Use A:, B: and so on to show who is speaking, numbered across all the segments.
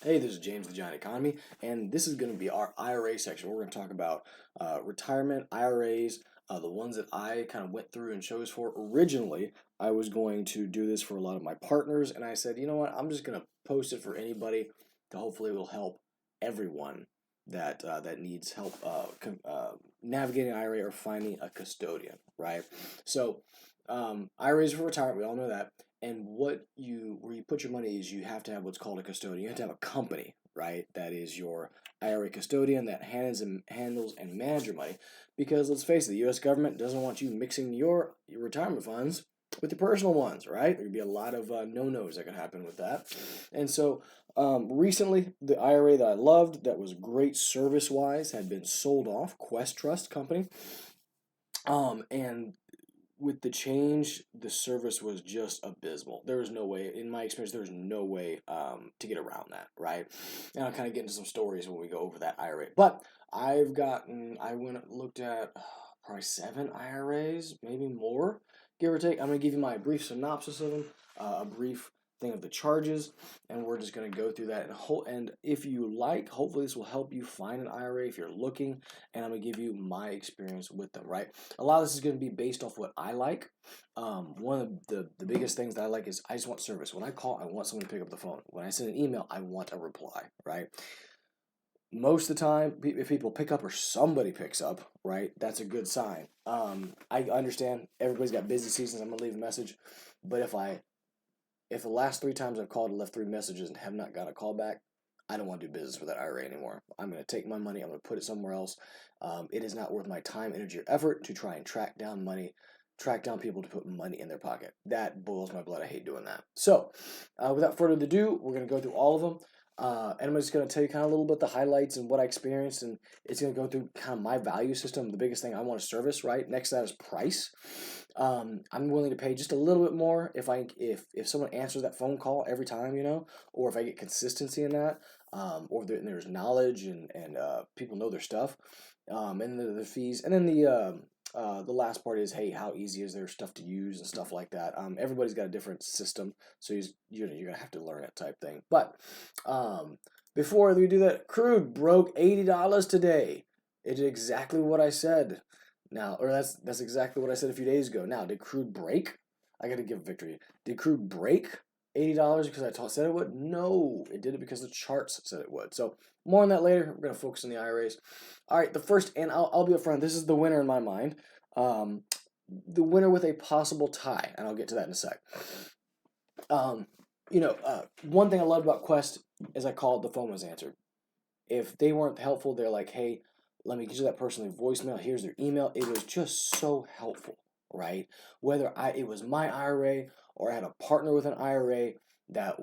A: Hey, this is James, the Giant Economy, and this is going to be our IRA section. We're going to talk about retirement IRAs, the ones that I kind of went through and chose for. Originally, I was going to do this for a lot of my partners, and I said, you know what, I'm just going to post it for anybody to hopefully it will help everyone that needs help navigating IRA or finding a custodian, right? So, IRAs for retirement, we all know that. And where you put your money is you have to have what's called a custodian. You have to have a company, right? That is your IRA custodian that handles and manages your money. Because let's face it, the U.S. government doesn't want you mixing your retirement funds with your personal ones, right? There could be a lot of no-nos that could happen with that. And so recently, the IRA that I loved, that was great service-wise, had been sold off. Quest Trust Company. And with the change, the service was just abysmal. There was no way, in my experience, there was no way to get around that, right? And I'll kind of get into some stories when we go over that IRA. But I went and looked at probably 7 IRAs, maybe more, give or take. I'm going to give you my brief synopsis of them, a brief thing of the charges, and we're just going to go through that. And if you like, hopefully this will help you find an IRA if you're looking, and I'm going to give you my experience with them, right? A lot of this is going to be based off what I like. One of the biggest things that I like is I just want service. When I call, I want someone to pick up the phone. When I send an email, I want a reply, right? Most of the time, if people pick up or somebody picks up, right, that's a good sign. I understand everybody's got busy seasons. I'm going to leave a message. But if the last 3 times I've called and left 3 messages and have not got a call back, I don't want to do business with that IRA anymore. I'm going to take my money. I'm going to put it somewhere else. It is not worth my time, energy, or effort to try and track down people to put money in their pocket. That boils my blood. I hate doing that. So, without further ado, we're going to go through all of them. And I'm just going to tell you kind of a little bit the highlights and what I experienced, and it's going to go through kind of my value system. The biggest thing I want is service, right? Next to that is price. I'm willing to pay just a little bit more if someone answers that phone call every time, or if I get consistency in that, or there's knowledge and people know their stuff, and the fees, and then the last part is, hey, how easy is their stuff to use and stuff like that. Everybody's got a different system, so you're gonna have to learn it type thing. But before we do that, crude broke $80 today. It did exactly what I said. Now, or that's exactly what I said a few days ago. Now, did crude break? I got to give victory. Did crude break $80 because I said it would? No, it did it because the charts said it would. So more on that later. We're gonna focus on the IRAs. All right, the first, and I'll be upfront. This is the winner in my mind. The winner with a possible tie, and I'll get to that in a sec. One thing I loved about Quest is I called, the phone was answered. If they weren't helpful, they're like, hey, let me get you that personally voicemail. Here's their email. It was just so helpful, right? Whether it was my IRA or I had a partner with an IRA that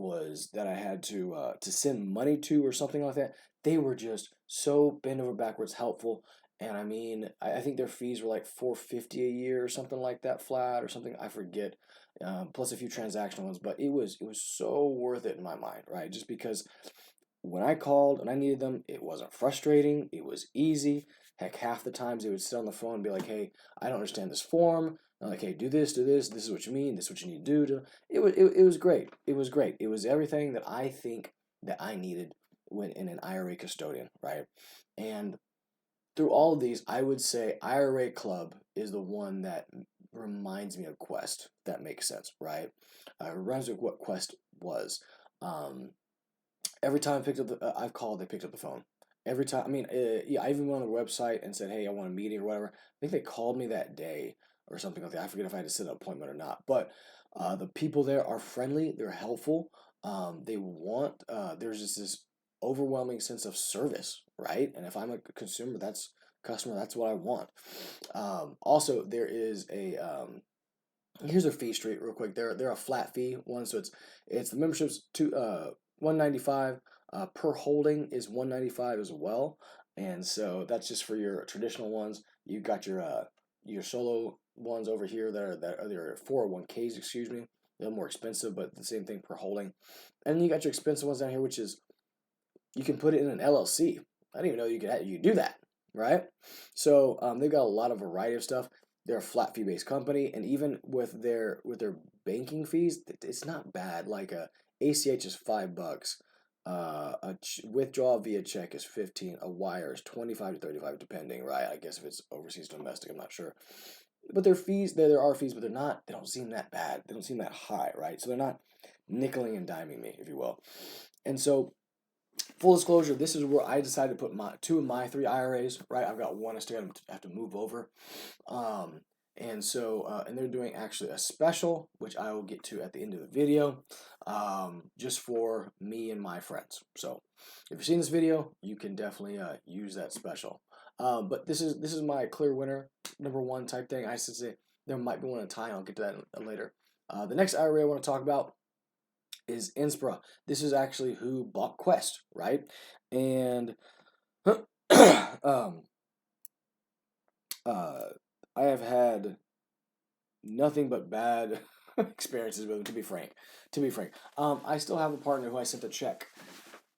A: I had to send money to or something like that, they were just so bend over backwards helpful. And I mean, I think their fees were like $450 a year or something like that, flat or something. I forget. Plus a few transactional ones, but it was so worth it in my mind, right? Just because when I called and I needed them, it wasn't frustrating. It was easy. Heck, half the times they would sit on the phone and be like, hey, I don't understand this form. I'm like, hey, do this. This is what you mean. This is what you need to do. It was great. It was great. It was everything that I think that I needed when in an IRA custodian, right? And through all of these, I would say IRA Club is the one that reminds me of Quest. If that makes sense, right? It reminds me of what Quest was. Every time I've called, they picked up the phone. Every time, I mean, yeah, I even went on the website and said, hey, I want a meeting or whatever. I think they called me that day or something like that. I forget if I had to set an appointment or not. But the people there are friendly. They're helpful. There's just this overwhelming sense of service, right? And if I'm a customer, that's what I want. Also, there is here's their fee street real quick. They're a flat fee one, so it's the membership's $195 per holding is $195 as well, and so that's just for your traditional ones. You got your solo ones over here that are 401ks, excuse me. They're more expensive, but the same thing per holding. And then you got your expensive ones down here, which is you can put it in an LLC. I didn't even know you could do that, right? So they've got a lot of variety of stuff. They're a flat fee based company, and even with their banking fees, it's not bad. Like ACH is $5. Withdrawal via check is 15. A wire is 25 to 35, depending, right? I guess if it's overseas domestic, I'm not sure. But their fees, there are fees, but they're not. They don't seem that bad. They don't seem that high, right? So they're not nickeling and diming me, if you will. And so, full disclosure, this is where I decided to put two of my 3 IRAs, right? I've got one I still have to move over. And so, and they're doing actually a special, which I will get to at the end of the video, just for me and my friends. So, if you've seen this video, you can definitely use that special. But this is my clear winner, number 1 type thing. I should say there might be one in tie. I'll get to that later. The next IRA I want to talk about is Inspira. This is actually who bought Quest, right? And I have had nothing but bad experiences with them, to be frank. I still have a partner who I sent a check,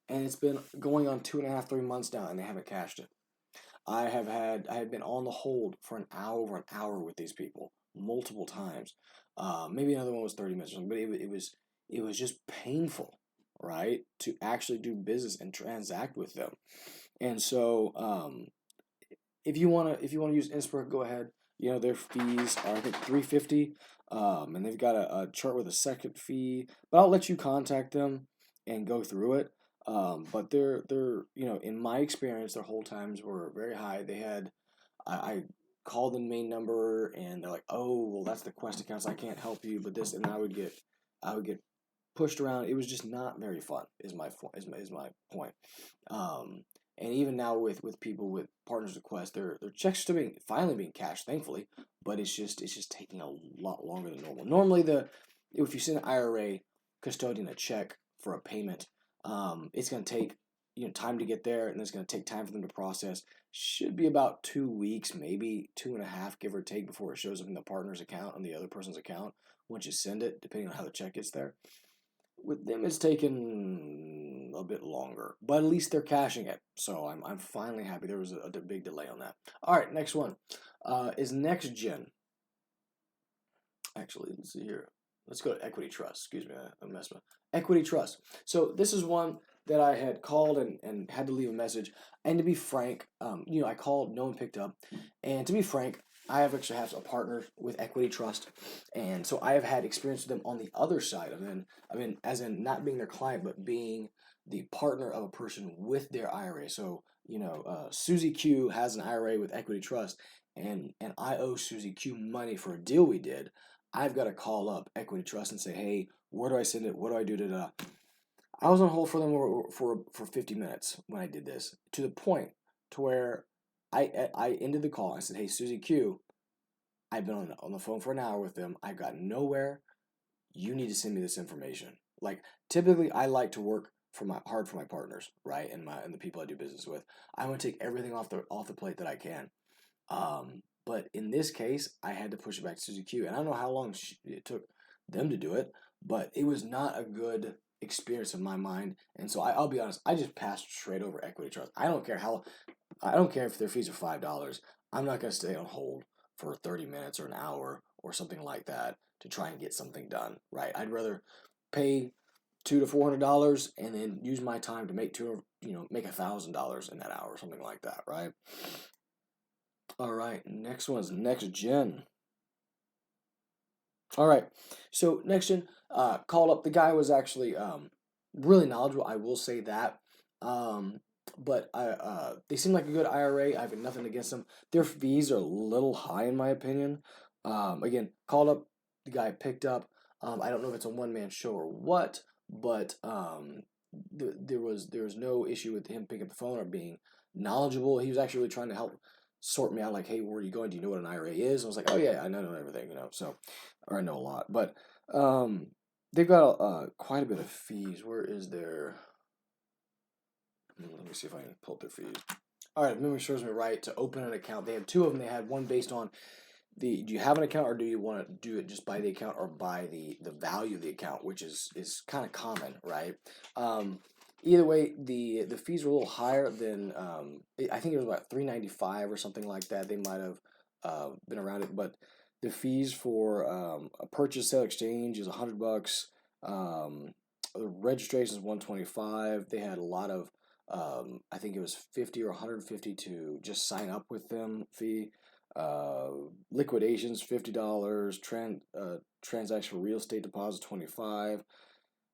A: and it's been going on 2.5, 3 months now, and they haven't cashed it. I have been on the hold for over an hour with these people multiple times. Maybe another one was 30 minutes, but it was just painful, right, to actually do business and transact with them. And so, if you wanna use Inspira, go ahead. You know, their fees are, I think, $350, and they've got a chart with a second fee. But I'll let you contact them and go through it. But they're in my experience, their hold times were very high. They had I called the main number, and they're like, "Oh, well, that's the Quest account, so I can't help you." But this, and I would get pushed around. It was just not very fun. Is my point. And even now with people with partners with Quest, their checks still finally being cashed, thankfully. But it's just taking a lot longer than normal. Normally, if you send an IRA custodian a check for a payment, it's going to take time to get there, and it's going to take time for them to process. Should be about 2 weeks, maybe 2.5, give or take, before it shows up in the partner's account on the other person's account once you send it, depending on how the check gets there. With them, it's taken a bit longer, but at least they're cashing it. So I'm finally happy. There was a big delay on that. All right, next one is Next Gen. Actually, let's see here. Let's go to Equity Trust. Excuse me, I messed up. Equity Trust. So this is one that I had called and had to leave a message. And to be frank, I called, no one picked up. And to be frank, I actually have a partner with Equity Trust, and so I have had experience with them on the other side. As in not being their client, but being the partner of a person with their IRA. So Susie Q has an IRA with Equity Trust, and I owe Susie Q money for a deal we did. I've got to call up Equity Trust and say, hey, where do I send it? What do I do? I was on hold for them for 50 minutes when I did this, to the point to where I ended the call. I said, hey, Susie Q, I've been on the phone for an hour with them. I got nowhere. You need to send me this information. Like, typically, I like to work hard for my partners, right, and the people I do business with. I want to take everything off the plate that I can. But in this case, I had to push it back to Susie Q, and I don't know how long it took them to do it, but it was not a good experience in my mind. And so I'll be honest, I just passed straight over Equity Trust. I don't care if their fees are $5. I'm not going to stay on hold for 30 minutes or an hour or something like that to try and get something done, right? I'd rather pay $200 to $400 and then use my time to make $1,000 in that hour, or something like that, right? All right, next one is Next Gen. All right, so Next Gen called up. The guy was actually really knowledgeable, I will say that. But they seem like a good IRA. I have nothing against them. Their fees are a little high in my opinion. Again, called up. The guy picked up. I don't know if it's a one-man show or what, but there was no issue with him picking up the phone or being knowledgeable. He was actually really trying to help sort me out. Like, hey, where are you going? Do you know what an IRA is? I was like, oh yeah, I know everything, or I know a lot. But they've got quite a bit of fees. Where is their? Let me see if I can pull up their fees. All right, memory serves me right. To open an account, they had 2 of them. They had one based on do you have an account, or do you want to do it just by the account or by the value of the account, which is kind of common, right? Either way, the fees were a little higher than I think it was about $395 or something like that. They might have been around it, but the fees for a purchase, sale, exchange is $100. the registration is $125. They had a lot of I think it was $50 or $150 to just sign up with them fee. Liquidations $50. Transaction real estate deposit $25.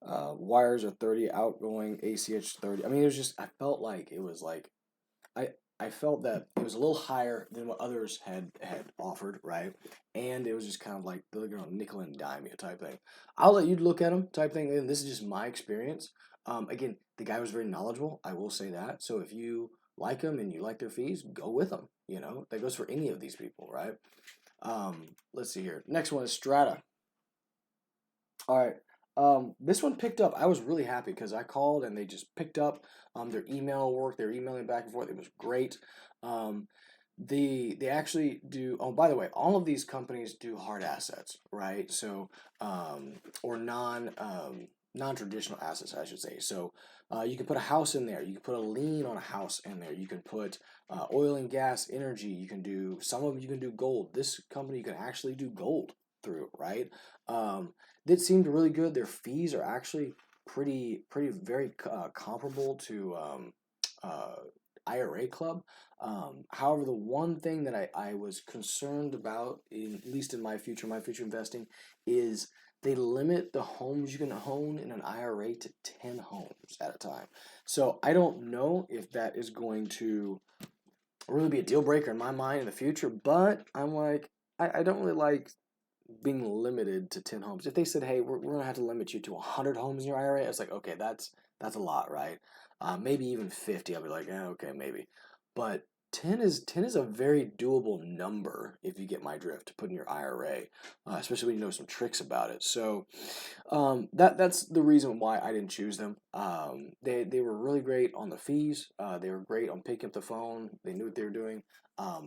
A: Wires are $30. Outgoing ACH $30. I mean, it was just, I felt like it was like I I felt that it was a little higher than what others had offered, right? And it was just kind of like they're going to nickel and dime you type thing. I'll let you look at them type thing. And this is just my experience. Again, the guy was very knowledgeable. I will say that. So if you like them and you like their fees, go with them. You know, that goes for any of these people, right? Let's see here. Next one is Strata. All right. This one picked up. I was really happy because I called and they just picked up. Their email work. They were emailing back and forth. It was great. They actually do. Oh, by the way, all of these companies do hard assets, right? So, or non-traditional assets, I should say. So, you can put a house in there. You can put a lien on a house in there. You can put oil and gas, energy. You can do some of them. You can do gold. This company you can actually do gold through, right? That seemed really good. Their fees are actually very comparable to IRA Club. However, the one thing that I was concerned about, at least in my future investing, is they limit the homes you can own in an IRA to 10 homes at a time. So I don't know if that is going to really be a deal breaker in my mind in the future, but I'm like, I don't really like being limited to 10 homes. If they said, hey, we're going to have to limit you to 100 homes in your IRA, it's like, okay, that's a lot, right? Maybe even 50, I'll be like, okay, maybe. But 10 is a very doable number if you get my drift to put in your IRA, especially when you know some tricks about it. So that's the reason why I didn't choose them. They were really great on the fees. They were great on picking up the phone. They knew what they were doing.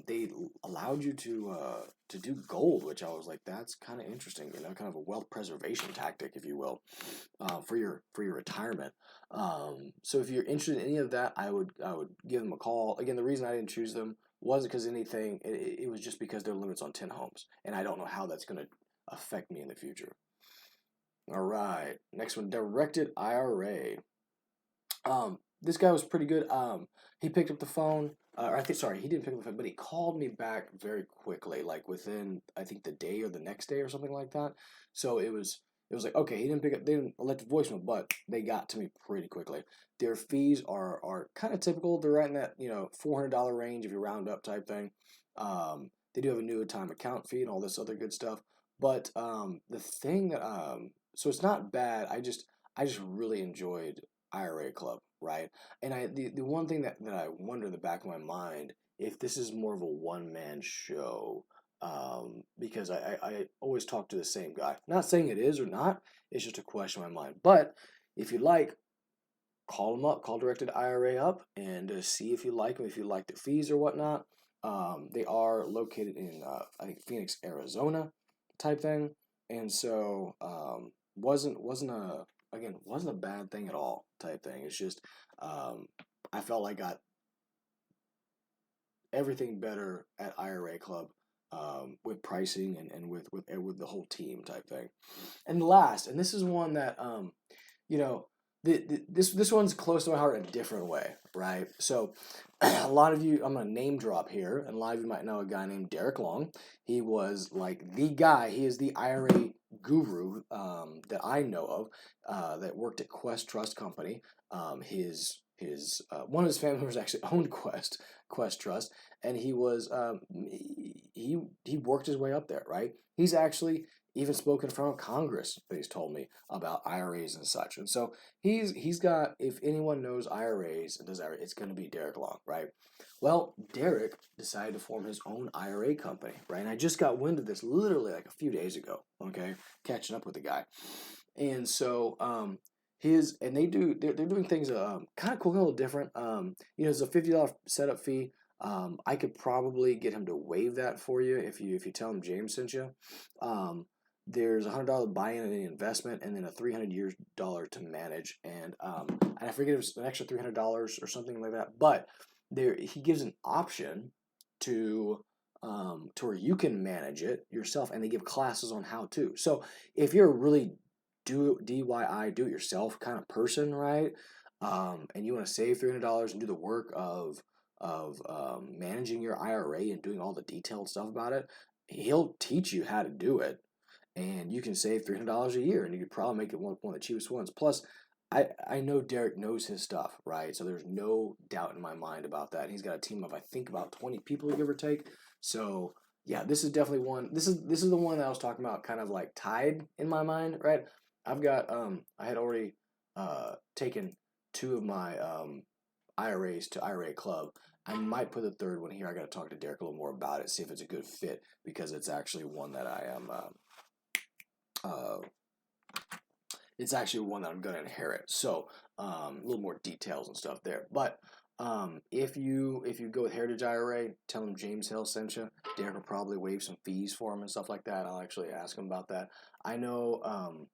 A: They allowed you to do gold, which I was like, that's kind of interesting, you know, kind of a wealth preservation tactic, if you will, for your retirement. So if you're interested in any of that, I would give them a call. Again, the reason I didn't choose them wasn't because anything. It was just because there are limits on 10 homes, and I don't know how that's going to affect me in the future. All right, next one, directed IRA. This guy was pretty good. He picked up the phone. Or I think, sorry, he didn't pick up the phone, but he called me back very quickly, like within, I think, the day or the next day or something like that. So it was like, okay, they didn't let the voicemail, but they got to me pretty quickly. Their fees are kind of typical. They're right in that, you know, $400 range if you round up type thing. They do have a new time account fee and all this other good stuff. But the thing that so it's not bad. I just really enjoyed IRA Club, right? And the one thing that I wonder in the back of my mind, if this is more of a one-man show, because I always talk to the same guy. Not saying it is or not, it's just a question in my mind. But if you like, call them up, call Directed IRA up, and see if you like them, if you like the fees or whatnot. They are located in, I think, Phoenix, Arizona type thing. And so wasn't a bad thing at all type thing. It's just I felt like I got everything better at IRA Club with pricing and with the whole team type thing. And last, and this is one that you know, this one's close to my heart in a different way, right? So a lot of you, I'm gonna name drop here, and a lot of you might know a guy named Derek Long. He was like the guy. He is the IRA guru that I know of that worked at Quest Trust Company. His one of his family members actually owned Quest Trust, and he was he worked his way up there, right? He's actually even spoken in front of Congress, that he's told me about IRAs and such. And so he's got, if anyone knows IRAs and does IRA, it's going to be Derek Long, right? Well, Derek decided to form his own IRA company, right? And I just got wind of this literally like a few days ago, okay? Catching up with the guy. And so they're doing things kind of cool, a little different. It's a $50 setup fee. I could probably get him to waive that for you if you tell him James sent you. There's $100 buy-in and investment, and then a $300 to manage, and I forget if it's an extra $300 or something like that. But he gives an option to where you can manage it yourself, and they give classes on how to. So if you're really DIY, do it yourself kind of person, right? And you want to save $300 and do the work of managing your IRA and doing all the detailed stuff about it, he'll teach you how to do it, and you can save $300 a year, and you could probably make it one of the cheapest ones. Plus, I know Derek knows his stuff, right? So there's no doubt in my mind about that. And he's got a team of, I think, about 20 people, give or take. So yeah, this is definitely one. This is the one that I was talking about, kind of like tied in my mind, right? I've got I had already taken 2 of my IRAs to IRA Club. I might put the 3rd one here. I got to talk to Derek a little more about it, see if it's a good fit, because it's actually one that I am it's actually one that I'm going to inherit. So a little more details and stuff there. But if you go with Heritage IRA, tell him James Hill sent you. Derek will probably waive some fees for him and stuff like that. I'll actually ask him about that. I know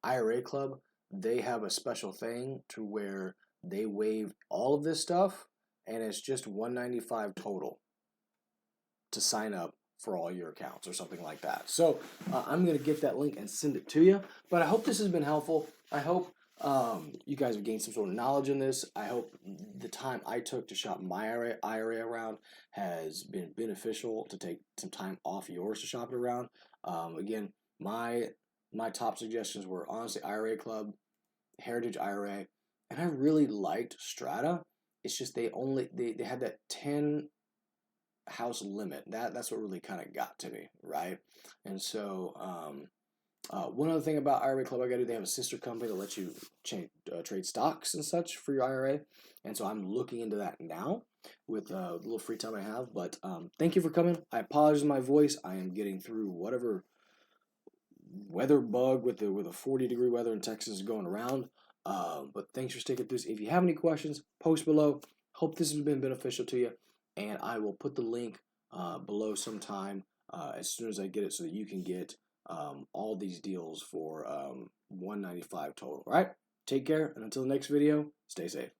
A: IRA Club, they have a special thing to where they waive all of this stuff, and it's just $195 total to sign up for all your accounts or something like that. So I'm going to get that link and send it to you. But I hope this has been helpful. I hope you guys have gained some sort of knowledge in this. I hope the time I took to shop my IRA around has been beneficial to take some time off yours to shop it around. Again, my top suggestions were honestly IRA Club, Heritage IRA, and I really liked Strata. It's just they had that 10 house limit. That's what really kind of got to me, right? And so one other thing about IRA Club I gotta do, they have a sister company that lets you trade stocks and such for your IRA, and so I'm looking into that now with the little free time I have. But thank you for coming. I apologize for my voice. I am getting through whatever weather bug with a 40-degree weather in Texas is going around. But thanks for sticking through this. If you have any questions, post below. Hope this has been beneficial to you, and I will put the link below sometime as soon as I get it, so that you can get all these deals for $195 total. All right, take care, and until the next video, stay safe.